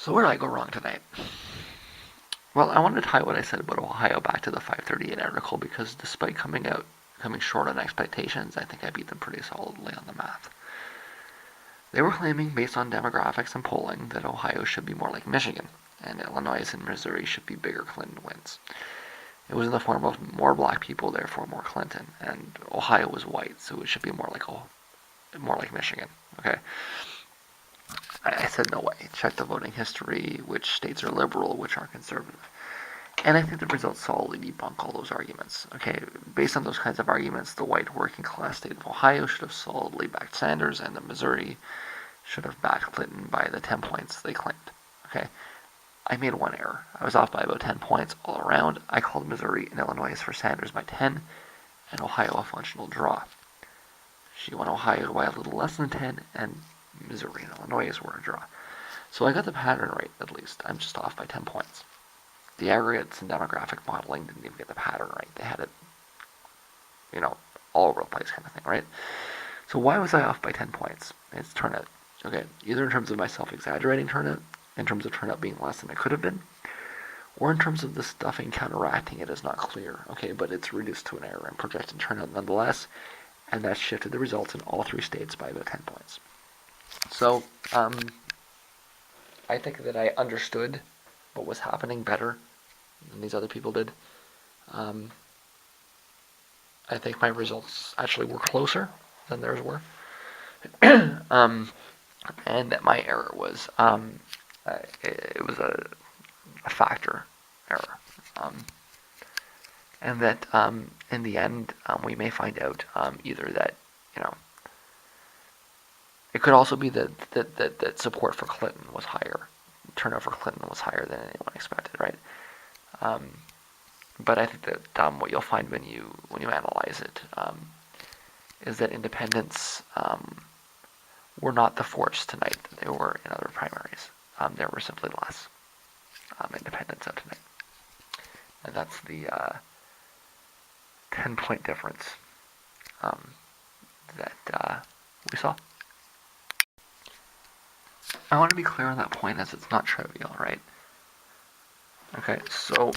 So where did I go wrong tonight? Well, I wanted to tie what I said about Ohio back to the 538 article because despite coming short on expectations, I think I beat them pretty solidly on the math. They were claiming, based on demographics and polling, that Ohio should be more like Michigan, and Illinois and Missouri should be bigger Clinton wins. It was in the form of more black people, therefore more Clinton, and Ohio was white, so it should be more like Michigan. Okay. I said no way. Check the voting history, which states are liberal, which are conservative. And I think the results solidly debunk all those arguments. Okay, based on those kinds of arguments, the white working class state of Ohio should have solidly backed Sanders, and the Missouri should have backed Clinton by the 10 points they claimed. Okay, I made one error. I was off by about 10 points all around. I called Missouri and Illinois for Sanders by 10, and Ohio a functional draw. She won Ohio by a little less than 10, and Missouri and Illinois were a draw. So I got the pattern right, at least. I'm just off by 10 points. The aggregates and demographic modeling didn't even get the pattern right. They had it, all over the place kind of thing, right? So why was I off by 10 points? It's turnout. Okay, either in terms of myself exaggerating turnout, in terms of turnout being less than it could have been, or in terms of the stuffing counteracting it is not clear. Okay, but it's reduced to an error and projected turnout nonetheless, and that shifted the results in all three states by about 10 points. So, I think that I understood what was happening better than these other people did. I think my results actually were closer than theirs were. And that my error was, it was a factor error. And that in the end, we may find out either that, it could also be that support for Clinton was higher, turnout for Clinton was higher than anyone expected, right? But I think that what you'll find when you analyze it is that independents were not the force tonight that they were in other primaries. There were simply less independents out tonight, and that's the 10-point difference that we saw. I want to be clear on that point, as it's not trivial, right? Okay, so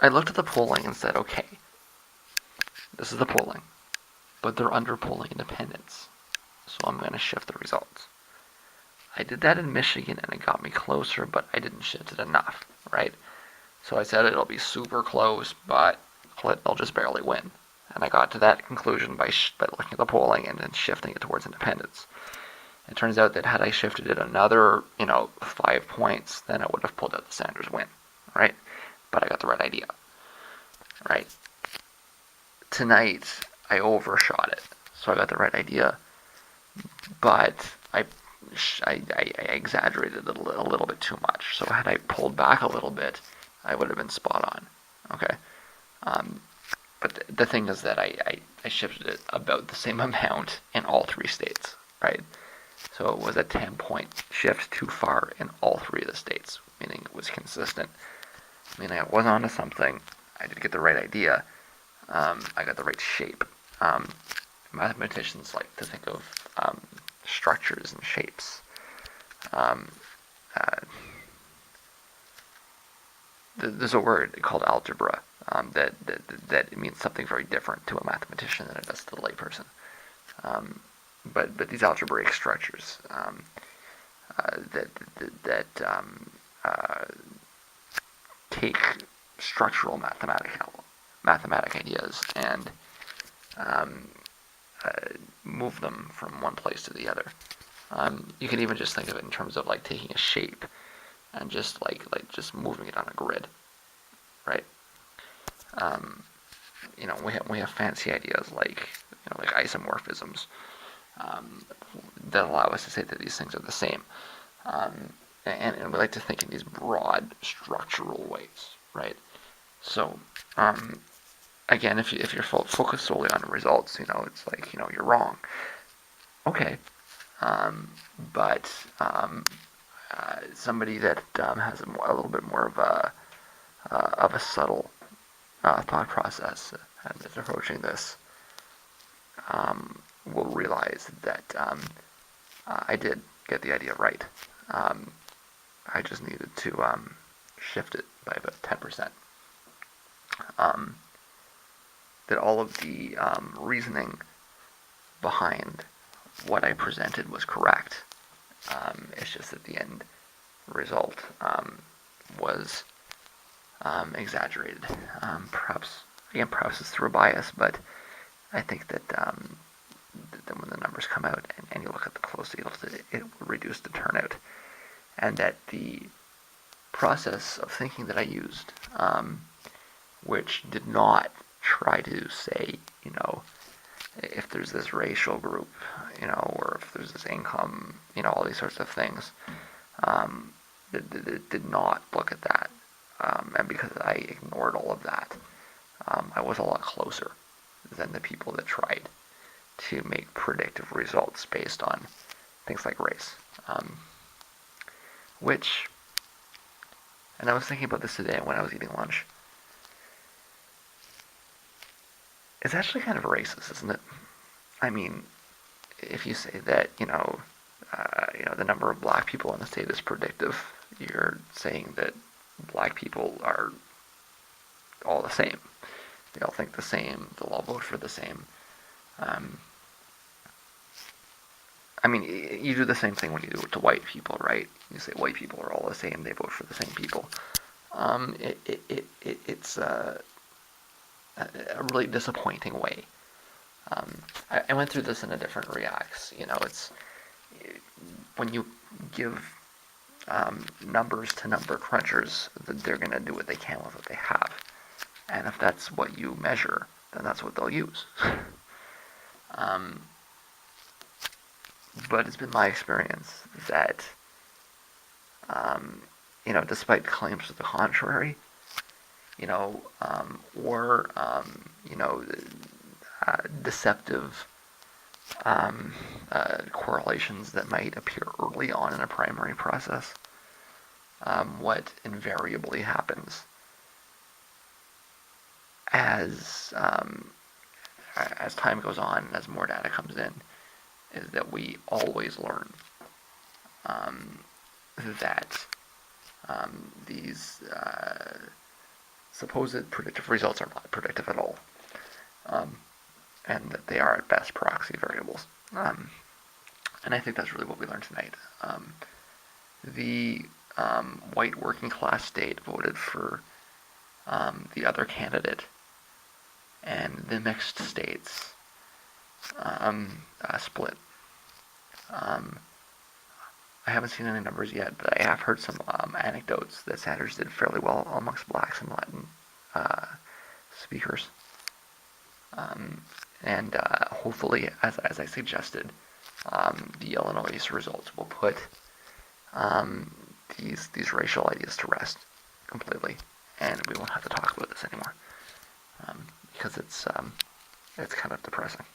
I looked at the polling and said, okay, this is the polling, but they're under-polling independents, so I'm going to shift the results. I did that in Michigan, and it got me closer, but I didn't shift it enough, right? So I said it'll be super close, but Clinton will just barely win. And I got to that conclusion by looking at the polling and then shifting it towards independents. It turns out that had I shifted it another, 5 points, then I would have pulled out the Sanders win, right? But I got the right idea, right? Tonight, I overshot it, so I got the right idea, but I exaggerated it a little bit too much. So had I pulled back a little bit, I would have been spot on, okay? But the thing is that I shifted it about the same amount in all three states, right? So it was a 10-point shift too far in all three of the states, meaning it was consistent. Meaning I was onto something. I did get the right idea. I got the right shape. Mathematicians like to think of structures and shapes. There's a word called algebra that means something very different to a mathematician than it does to the layperson. But these algebraic structures that take structural mathematic ideas and move them from one place to the other. You can even just think of it in terms of like taking a shape and just like just moving it on a grid, right? We have fancy ideas like isomorphisms that allow us to say that these things are the same, and we like to think in these broad structural ways, right? So again, if you're focused solely on results, it's like you're wrong. Okay, but somebody that has a little bit more of a subtle thought process and is approaching this will realize that I did get the idea right. I just needed to shift it by about 10%. Um, that all of the reasoning behind what I presented was correct. It's just that the end result was exaggerated. Perhaps it's through a bias, but I think that when the numbers come out and you look at them closely, it will reduce the turnout, and that the process of thinking that I used, which did not try to say, if there's this racial group, or if there's this income, all these sorts of things, it did not look at that. And because I ignored all of that, I was a lot closer than the people that tried to make predictive results based on things like race. And I was thinking about this today when I was eating lunch. It's actually kind of racist, isn't it? I mean, if you say that, the number of black people in the state is predictive, you're saying that black people are all the same. They all think the same. They'll all vote for the same. I mean, you do the same thing when you do it to white people, right? You say white people are all the same. They vote for the same people. It's a really disappointing way. I went through this in a different reacts. It's when you give numbers to number crunchers, that they're going to do what they can with what they have. And if that's what you measure, then that's what they'll use. But it's been my experience that, despite claims to the contrary, or deceptive correlations that might appear early on in a primary process, what invariably happens as time goes on and as more data comes in is that we always learn that these supposed predictive results are not predictive at all, and that they are at best proxy variables. And I think that's really what we learned tonight. The white working class state voted for the other candidate, and the mixed states split. I haven't seen any numbers yet, but I have heard some anecdotes that Sanders did fairly well amongst blacks and Latin speakers. And hopefully, as I suggested, the Illinois results will put these racial ideas to rest completely, and we won't have to talk about this anymore, because it's kind of depressing.